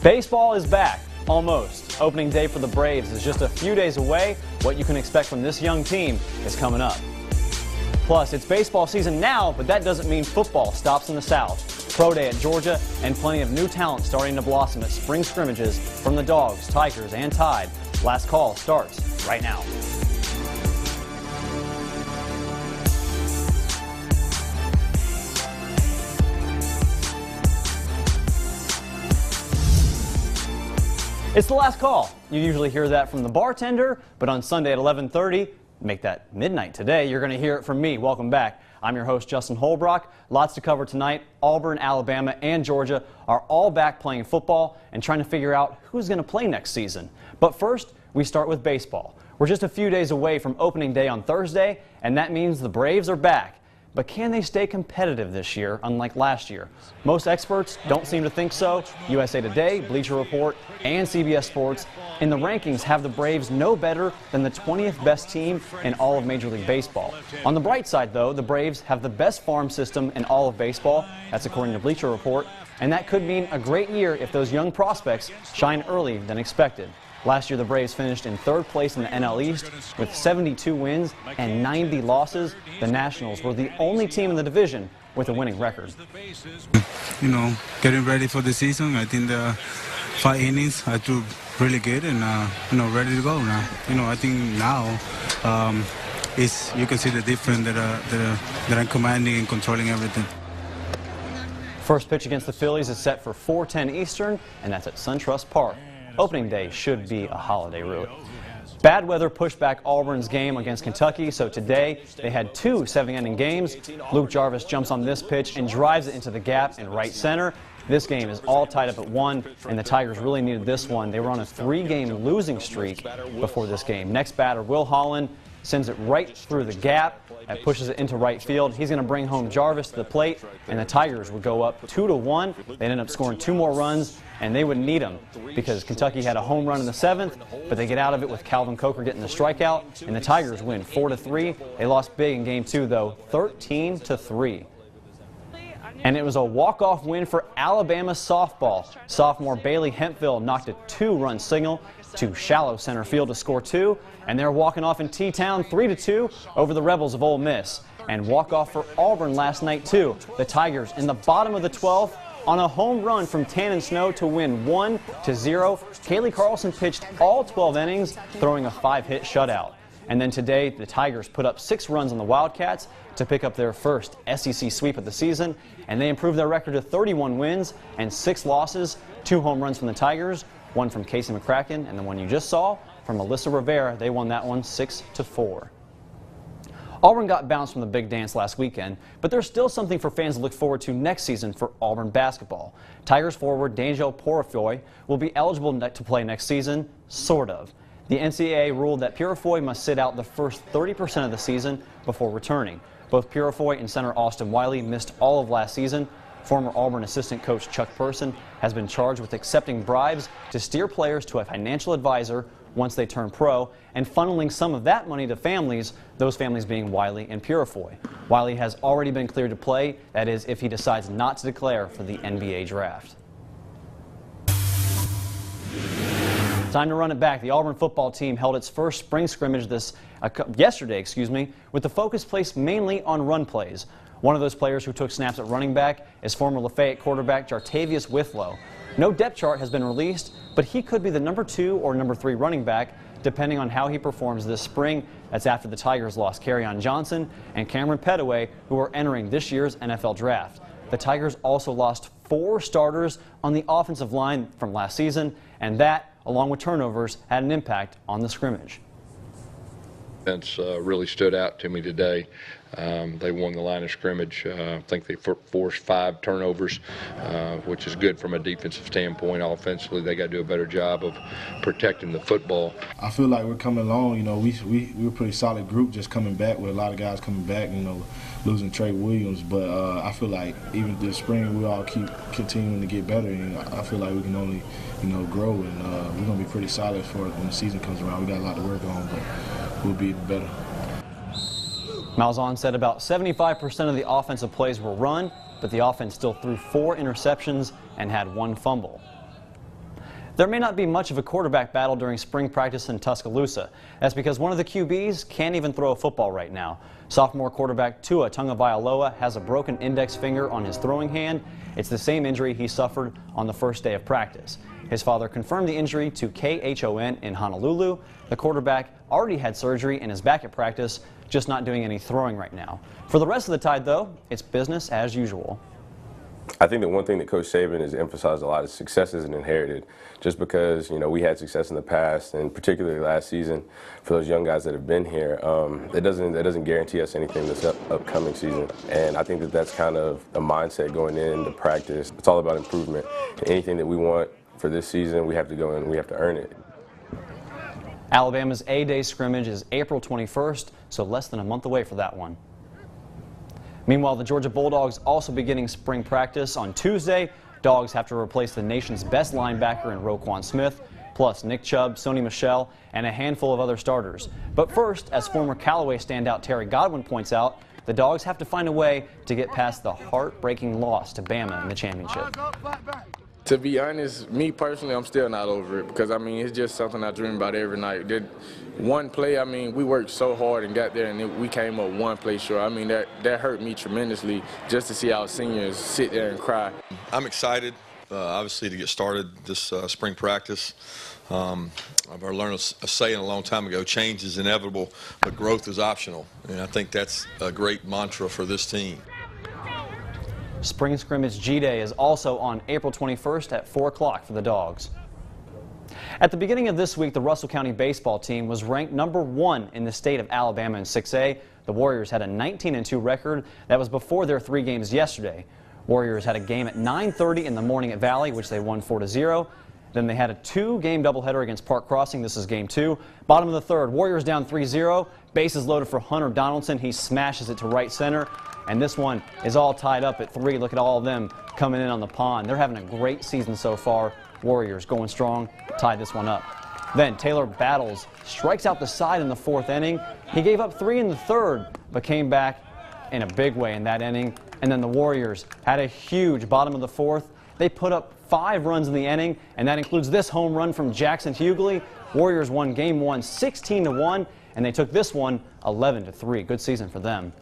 Baseball is back, almost. Opening day for the Braves is just a few days away. What you can expect from this young team is coming up. Plus, it's baseball season now, but that doesn't mean football stops in the South. Pro Day at Georgia and plenty of new talent starting to blossom at spring scrimmages from the Dogs, Tigers, and Tide. Last call starts right now. It's the last call. You usually hear that from the bartender, but on Sunday at 11:30, make that midnight today, you're going to hear it from me. Welcome back. I'm your host, Justin Holbrook. Lots to cover tonight. Auburn, Alabama, and Georgia are all back playing football and trying to figure out who's going to play next season. But first, we start with baseball. We're just a few days away from opening day on Thursday, and that means the Braves are back. But can they stay competitive this year, unlike last year? Most experts don't seem to think so. USA Today, Bleacher Report, and CBS Sports in the rankings have the Braves no better than the 20th best team in all of Major League Baseball. On the bright side, though, the Braves have the best farm system in all of baseball. That's according to Bleacher Report. And that could mean a great year if those young prospects shine early than expected. Last year, the Braves finished in third place in the NL East with 72 wins and 90 losses. The Nationals were the only team in the division with a winning record. You know, getting ready for the season. I think the 5 innings I threw really good and ready to go now. I think now you can see the difference that I'm commanding and controlling everything. First pitch against the Phillies is set for 4:10 Eastern, and that's at SunTrust Park. Opening day should be a holiday, really. Bad weather pushed back Auburn's game against Kentucky, so today they had 2 7-inning games. Luke Jarvis jumps on this pitch and drives it into the gap in right center. This game is all tied up at 1, and the Tigers really needed this one. They were on a 3-game losing streak before this game. Next batter, Will Holland, sends it right through the gap and pushes it into right field. He's going to bring home Jarvis to the plate, and the Tigers would go up 2-1. They ended up scoring 2 more runs, and they would need them because Kentucky had a home run in the 7th, but they get out of it with Calvin Coker getting the strikeout, and the Tigers win 4-3. They lost big in Game 2, though, 13-3. And it was a walk-off win for Alabama softball. Sophomore Bailey Hemphill knocked a 2-run signal to shallow center field to score 2, and they're walking off in T-Town 3-2 over the Rebels of Ole Miss. And walk-off for Auburn last night, too. The Tigers in the bottom of the 12th on a home run from Tannen Snow to win 1-0. Kaylee Carlson pitched all 12 innings, throwing a 5-hit shutout. And then today, the Tigers put up 6 runs on the Wildcats to pick up their first SEC sweep of the season, and they improved their record to 31 wins and 6 losses. 2 home runs from the Tigers, 1 from Casey McCracken, and the one you just saw from Melissa Rivera. They won that one 6-4. Auburn got bounced from the big dance last weekend, but there's still something for fans to look forward to next season for Auburn basketball. Tigers forward D'Angelo Purifoy will be eligible to play next season, sort of. The NCAA ruled that Purifoy must sit out the first 30% of the season before returning. Both Purifoy and center Austin Wiley missed all of last season. Former Auburn assistant coach Chuck Person has been charged with accepting bribes to steer players to a financial advisor once they turn pro and funneling some of that money to families, those families being Wiley and Purifoy. Wiley has already been cleared to play, that is, if he decides not to declare for the NBA draft. Time to run it back. The Auburn football team held its first spring scrimmage yesterday, with the focus placed mainly on run plays. One of those players who took snaps at running back is former Lafayette quarterback Jartavius Withlow. No depth chart has been released, but he could be the number 2 or number 3 running back, depending on how he performs this spring. That's after the Tigers lost Kerryon Johnson and Cameron Petaway, who are entering this year's NFL draft. The Tigers also lost 4 starters on the offensive line from last season, and that, along with turnovers, had an impact on the scrimmage. Really stood out to me today. They won the line of scrimmage. I think they forced 5 turnovers, which is good from a defensive standpoint. Offensively, they got to do a better job of protecting the football. I feel like we're coming along. We're a pretty solid group just coming back with a lot of guys coming back, losing Trey Williams. But I feel like even this spring we all keep continuing to get better. And I feel like we can only, grow, and we're going to be pretty solid for it when the season comes around. We got a lot to work on, but we'll be better. Malzahn said about 75% of the offensive plays were run, but the offense still threw 4 interceptions and had 1 fumble. There may not be much of a quarterback battle during spring practice in Tuscaloosa. That's because one of the QBs can't even throw a football right now. Sophomore quarterback Tua Tagovailoa has a broken index finger on his throwing hand. It's the same injury he suffered on the first day of practice. His father confirmed the injury to KHON in Honolulu. The quarterback already had surgery and is back at practice, just not doing any throwing right now. For the rest of the Tide, though, it's business as usual. I think that one thing that Coach Saban has emphasized a lot is success isn't inherited. Just because, we had success in the past, and particularly last season, for those young guys that have been here, that doesn't guarantee us anything this upcoming season. And I think that that's kind of a mindset going into practice. It's all about improvement. And anything that we want for this season, we have to go in and we have to earn it. Alabama's A-Day scrimmage is April 21st, so less than a month away for that one. Meanwhile, the Georgia Bulldogs also beginning spring practice on Tuesday. Dogs have to replace the nation's best linebacker in Roquan Smith, plus Nick Chubb, Sony Michel, and a handful of other starters. But first, as former Callaway standout Terry Godwin points out, the Dogs have to find a way to get past the heartbreaking loss to Bama in the championship. To be honest, me personally, I'm still not over it because, it's just something I dream about every night. One play, we worked so hard and got there, and we came up one play short. That hurt me tremendously just to see our seniors sit there and cry. I'm excited, obviously, to get started this spring practice. I've learned a saying a long time ago, change is inevitable, but growth is optional. And I think that's a great mantra for this team. Spring Scrimmage G-Day is also on April 21st at 4 o'clock for the Dogs. At the beginning of this week, the Russell County baseball team was ranked #1 in the state of Alabama in 6A. The Warriors had a 19-2 record. That was before their 3 games yesterday. Warriors had a game at 9:30 in the morning at Valley, which they won 4-0. Then they had a 2-game doubleheader against Park Crossing. This is game 2. Bottom of the 3rd, Warriors down 3-0. Bases loaded for Hunter Donaldson. He smashes it to right center. And this one is all tied up at 3. Look at all of them coming in on the pond. They're having a great season so far. Warriors going strong, tied this one up. Then Taylor Battles strikes out the side in the 4th inning. He gave up 3 in the 3rd, but came back in a big way in that inning. And then the Warriors had a huge bottom of the 4th. They put up 5 runs in the inning, and that includes this home run from Jackson Hughley. Warriors won game 1 16-1, and they took this one 11-3. Good season for them.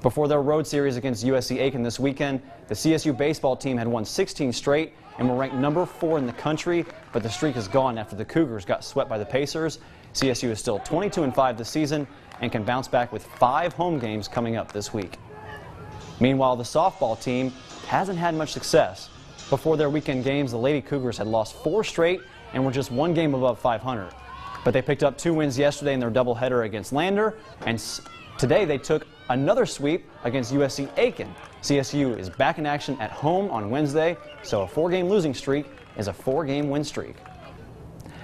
Before their road series against USC-Aiken this weekend, the CSU baseball team had won 16 straight and were ranked #4 in the country, but the streak is gone after the Cougars got swept by the Pacers. CSU is still 22-5 this season and can bounce back with 5 home games coming up this week. Meanwhile, the softball team hasn't had much success. Before their weekend games, the Lady Cougars had lost 4 straight and were just 1 game above 500. But they picked up 2 wins yesterday in their doubleheader against Lander, and today they took another sweep against USC-Aiken. CSU is back in action at home on Wednesday, so a 4-game losing streak is a 4-game win streak.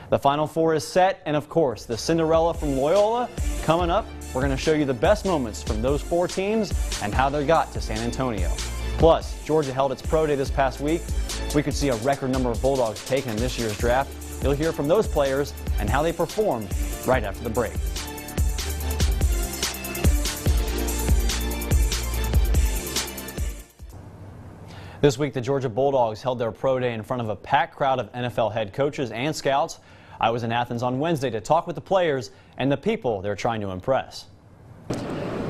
The Final Four is set, and of course, the Cinderella from Loyola coming up. We're going to show you the best moments from those 4 teams and how they got to San Antonio. Plus, Georgia held its pro day this past week. We could see a record number of Bulldogs taken in this year's draft. You'll hear from those players and how they performed right after the break. This week, the Georgia Bulldogs held their pro day in front of a packed crowd of NFL head coaches and scouts. I was in Athens on Wednesday to talk with the players and the people they're trying to impress.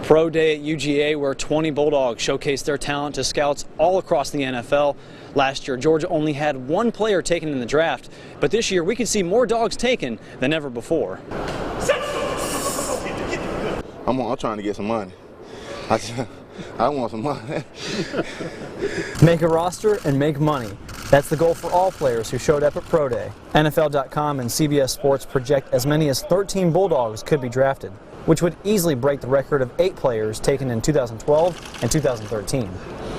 Pro day at UGA, where 20 Bulldogs showcased their talent to scouts all across the NFL. Last year, Georgia only had 1 player taken in the draft, but this year we could see more dogs taken than ever before. I'm trying to get some money. I want some money. Make a roster and make money. That's the goal for all players who showed up at Pro Day. NFL.com and CBS Sports project as many as 13 Bulldogs could be drafted, which would easily break the record of 8 players taken in 2012 and 2013.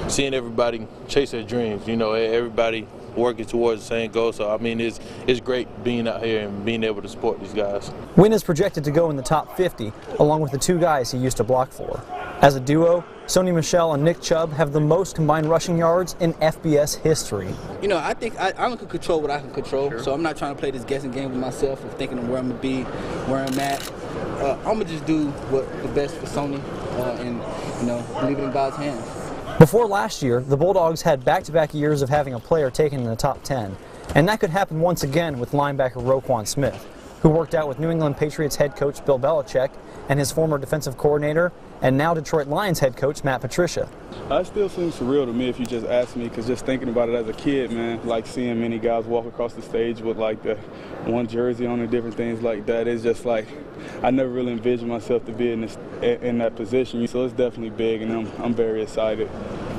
Seeing everybody chase their dreams, everybody working towards the same goal. So, it's great being out here and being able to support these guys. Wynn is projected to go in the top 50, along with the 2 guys he used to block for. As a duo, Sony Michel and Nick Chubb have the most combined rushing yards in FBS history. I think I can control what I can control, so I'm not trying to play this guessing game with myself of thinking of where I'm going to be, where I'm at. I'm going to just do what's the best for Sony and, leave it in God's hands. Before last year, the Bulldogs had back-to-back years of having a player taken in the top 10. And that could happen once again with linebacker Roquan Smith, who worked out with New England Patriots head coach Bill Belichick and his former defensive coordinator and now Detroit Lions head coach Matt Patricia. It still seems surreal to me if you just ask me, because just thinking about it as a kid, man, like seeing many guys walk across the stage with like the one jersey on and different things like that, it's just like I never really envisioned myself to be in that position. So it's definitely big, and I'm very excited.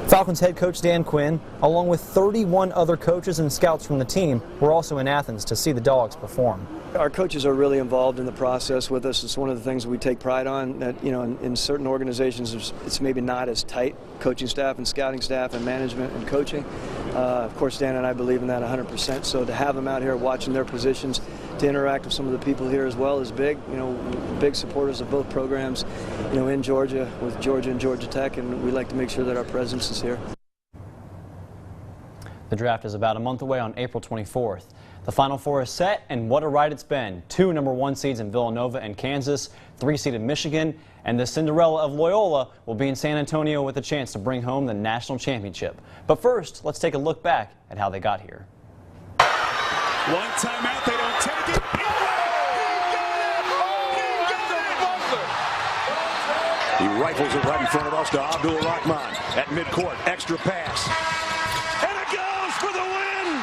Falcons head coach Dan Quinn, along with 31 other coaches and scouts from the team, were also in Athens to see the Dogs perform. Our coaches are really involved in the process with us. It's one of the things we take pride on, that, you know, in certain organizations it's maybe not as tight, coaching staff and scouting staff and management and coaching. Of course, Dan and I believe in that 100%. So to have them out here watching their positions, to interact with some of the people here as well is big. You know, big supporters of both programs, you know, in Georgia with Georgia and Georgia Tech, and we like to make sure that our presence is here. The draft is about a month away on April 24th. The Final Four is set, and what a ride it's been. 2 #1 seeds in Villanova and Kansas, 3 seeded Michigan, and the Cinderella of Loyola will be in San Antonio with a chance to bring home the national championship. But first, let's take a look back at how they got here. One timeout, they don't take it. He rifles it right in front of us to Abdul Rahman at midcourt. Extra pass. And it goes for the win!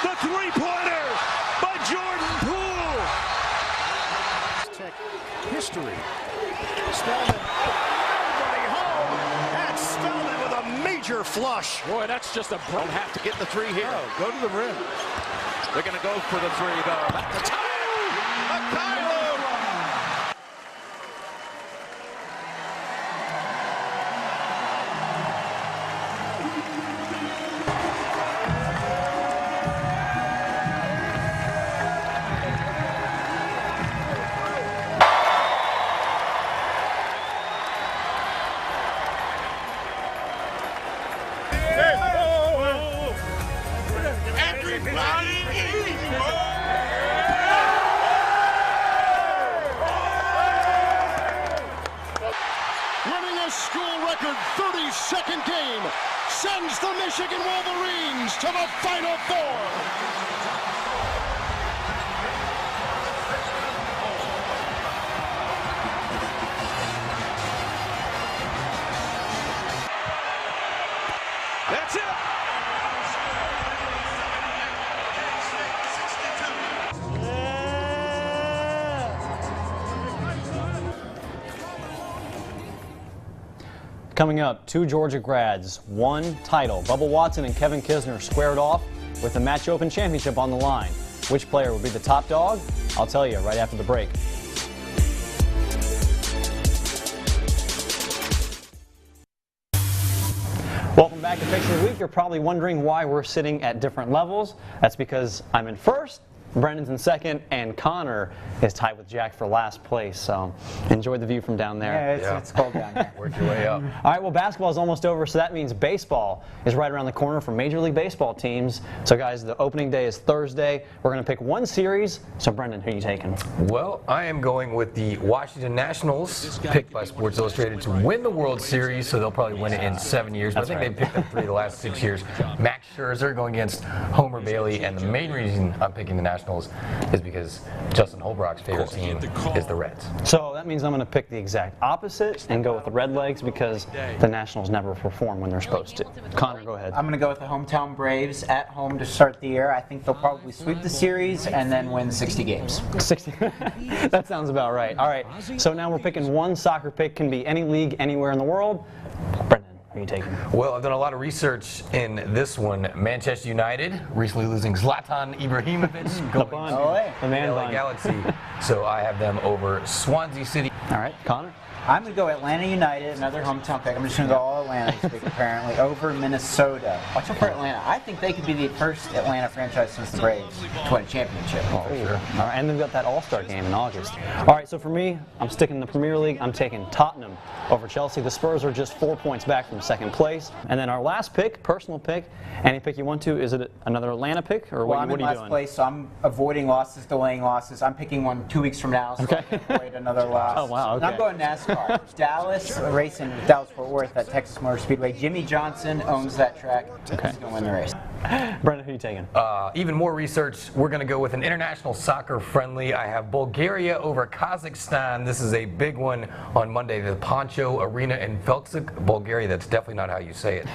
The three-pointer by Jordan Poole. Tech history. Spellman running home. And Spellman with a major flush. Boy, that's just a don't have to get the three here. No, go to the rim. They're going to go for the three, though. At the time, winning a school record 32nd game sends the Michigan Wolverines to the Final Four. That's it. Coming up, 2 Georgia grads, 1 title. Bubba Watson and Kevin Kisner squared off with the Match Open Championship on the line. Which player will be the top dog? I'll tell you right after the break. Welcome back to Picture of the Week. You're probably wondering why we're sitting at different levels. That's because I'm in first, Brendan's in second, and Connor is tied with Jack for last place. So enjoy the view from down there. Yeah, it's cold down here. Work your way up. All right, well, basketball is almost over, so that means baseball is right around the corner for Major League Baseball teams. So, guys, the opening day is Thursday. We're going to pick one series. So, Brendan, who are you taking? Well, I am going with the Washington Nationals, picked by Sports Illustrated to win the World Series, so they'll probably win it in 7 years. But I think they've picked up 3 of the last 6 years. Max Scherzer going against Homer Bailey, and the main reason I'm picking the Nationals is because Justin Holbrook's favorite team is the Reds. So that means I'm going to pick the exact opposite and go with the Redlegs because the Nationals never perform when they're supposed to. Connor, go ahead. I'm going to go with the hometown Braves at home to start the year. I think they'll probably sweep the series and then win 60 games. 60. That sounds about right. All right. So now we're picking one soccer pick. Can be any league, anywhere in the world. Brendan, who are you taking? Well, I've done a lot of research in this one. Manchester United recently losing Zlatan Ibrahimovic going to the LA Galaxy. So I have them over Swansea City. All right, Connor? I'm going to go Atlanta United, another hometown pick. I'm just going to go all Atlanta this week, apparently, over Minnesota. Watch out for Atlanta. I think they could be the first Atlanta franchise since the Braves to win a championship. Oh, for sure. All right, and they've got that All-Star game in August. All right, so for me, I'm sticking in the Premier League. I'm taking Tottenham over Chelsea. The Spurs are just 4 points back from second place. And then our last pick, personal pick, any pick you want to, is it another Atlanta pick? Or Well, what I'm are in you last doing? place, so I'm avoiding losses, delaying losses. I'm picking one 2 weeks from now, so I can avoid another loss. Oh, wow, And I'm okay. going NASCAR. Dallas, racing Dallas-Fort Worth at Texas Motor Speedway. Jimmy Johnson owns that track. He's going to win the race. Brendan, who are you taking? Even more research. We're going to go with an international soccer friendly. I have Bulgaria over Kazakhstan. This is a big one on Monday. The Poncho Arena in Velksik, Bulgaria. That's definitely not how you say it.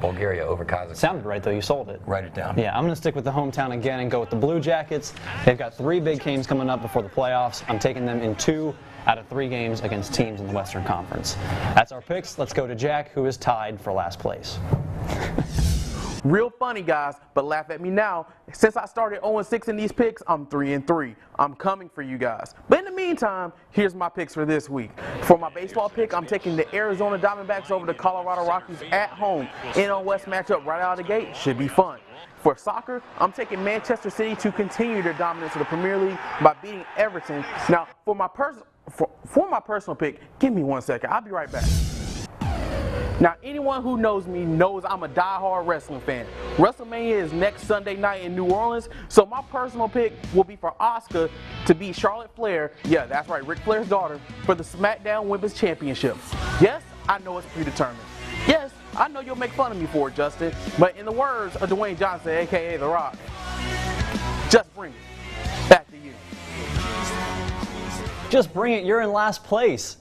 Bulgaria over Kazakhstan. Sounded right, though. You sold it. Write it down. Yeah, I'm going to stick with the hometown again and go with the Blue Jackets. They've got 3 big games coming up before the playoffs. I'm taking them in 2 out of 3 games against teams in the Western Conference. That's our picks. Let's go to Jack, who is tied for last place. Real funny, guys, but laugh at me now. Since I started 0-6 in these picks, I'm 3-3. I'm coming for you guys. But in the meantime, here's my picks for this week. For my baseball pick, I'm taking the Arizona Diamondbacks over the Colorado Rockies at home. NL West matchup right out of the gate should be fun. For soccer, I'm taking Manchester City to continue their dominance of the Premier League by beating Everton. Now, for my personal pick, give me 1 second. I'll be right back. Now, anyone who knows me knows I'm a die-hard wrestling fan. WrestleMania is next Sunday night in New Orleans, so my personal pick will be for Asuka to beat Charlotte Flair, yeah, that's right, Ric Flair's daughter, for the SmackDown Women's Championship. Yes, I know it's predetermined. Yes, I know you'll make fun of me for it, Justin, but in the words of Dwayne Johnson, a.k.a. The Rock, just bring it. Back to you. Just bring it. You're in last place.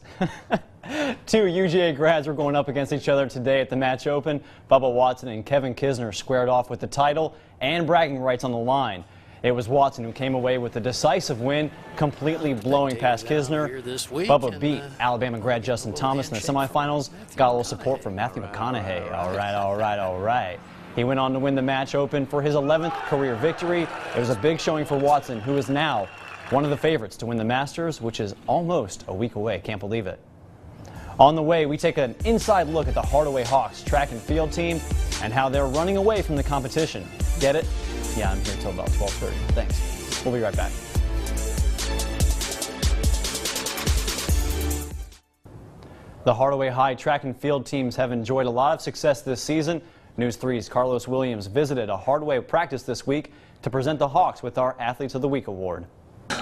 2 UGA grads were going up against each other today at the Match Open. Bubba Watson and Kevin Kisner squared off with the title and bragging rights on the line. It was Watson who came away with the decisive win, completely blowing past Kisner. Bubba beat Alabama grad Justin Thomas in the semifinals, got a little support from Matthew McConaughey. All right, all right, all right. He went on to win the Match Open for his 11th career victory. It was a big showing for Watson, who is now one of the favorites to win the Masters, which is almost a week away. Can't believe it. On the way, we take an inside look at the Hardaway Hawks track and field team and how they're running away from the competition. Get it? Yeah, I'm here until about 12:30. Thanks. We'll be right back. The Hardaway High track and field teams have enjoyed a lot of success this season. News 3's Carlos Williams visited a Hardaway practice this week to present the Hawks with our Athletes of the Week award.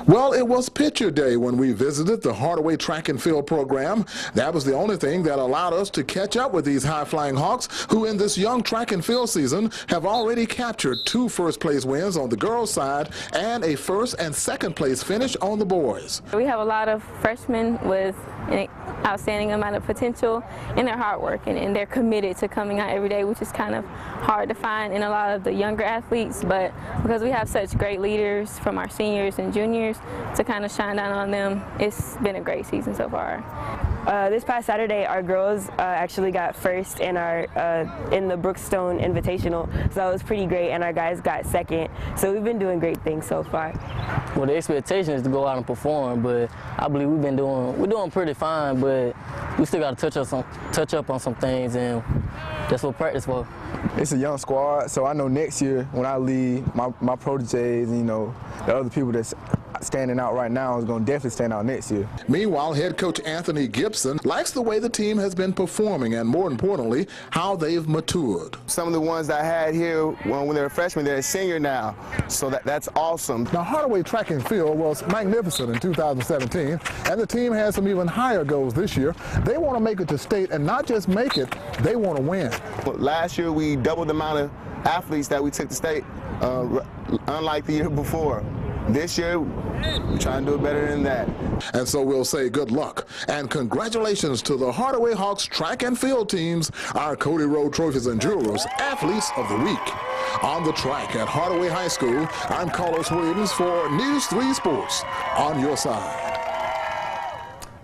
Well, it was picture day when we visited the Hardaway track and field program. That was the only thing that allowed us to catch up with these high-flying Hawks, who in this young track and field season have already captured 2 first-place wins on the girls' side and a first and second place finish on the boys. We have a lot of freshmen with an outstanding amount of potential, and they're hardworking and they're committed to coming out every day, which is kind of hard to find in a lot of the younger athletes. But because we have such great leaders from our seniors and juniors to kind of shine down on them, it's been a great season so far. This past Saturday, our girls actually got first in in the Brookstone Invitational, so that was pretty great, and our guys got second. So we've been doing great things so far. Well, the expectation is to go out and perform, but I believe we're doing pretty fine, but we still got to touch up on some things, and that's what practice for. It's a young squad, so I know next year when I lead, my proteges, you know, the other people that's standing out right now is going to definitely stand out next year. Meanwhile, head coach Anthony Gibson likes the way the team has been performing and, more importantly, how they've matured. Some of the ones that I had here when they were freshmen, they're a senior now, so that's awesome. Now, Hardaway track and field was magnificent in 2017, and the team has some even higher goals this year. They want to make it to state, and not just make it, they want to win. Last year, we doubled the amount of athletes that we took to state, unlike the year before. This year, we're trying to do it better than that. And so we'll say good luck and congratulations to the Hardaway Hawks track and field teams, our Cody Road Trophies and Jewelers Athletes of the Week. On the track at Hardaway High School, I'm Carlos Williams for News 3 Sports, on your side.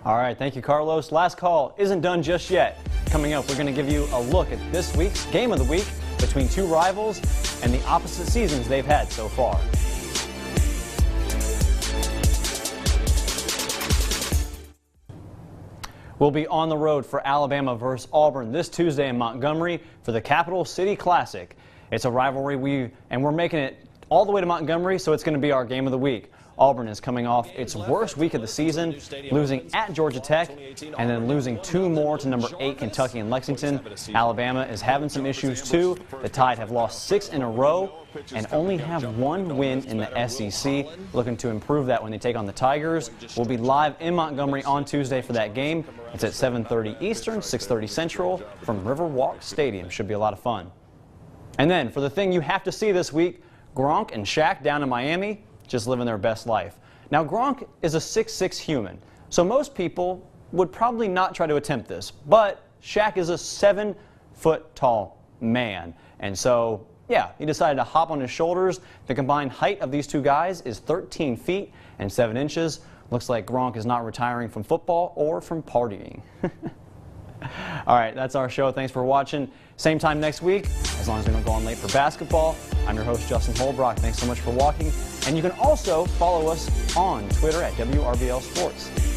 All right, thank you, Carlos. Last call isn't done just yet. Coming up, we're going to give you a look at this week's Game of the Week between 2 rivals and the opposite seasons they've had so far. We'll be on the road for Alabama versus Auburn this Tuesday in Montgomery for the Capital City Classic. It's a rivalry we're making it all the way to Montgomery, so it's going to be our game of the week. Auburn is coming off its worst week of the season, losing at Georgia Tech and then losing 2 more to number 8 Kentucky and Lexington. Alabama is having some issues too. The Tide have lost 6 in a row and only have 1 win in the SEC. Looking to improve that when they take on the Tigers. We'll be live in Montgomery on Tuesday for that game. It's at 7:30 Eastern, 6:30 Central from Riverwalk Stadium. Should be a lot of fun. And then for the thing you have to see this week, Gronk and Shaq down in Miami, just living their best life. Now Gronk is a 6'6" human, so most people would probably not try to attempt this, but Shaq is a 7-foot-tall man, and so yeah, he decided to hop on his shoulders. The combined height of these two guys is 13 feet and 7 inches. Looks like Gronk is not retiring from football or from partying. All right, that's our show. Thanks for watching. Same time next week, as long as we don't go on late for basketball. I'm your host, Justin Holbrook. Thanks so much for watching. And you can also follow us on Twitter at WRBL Sports.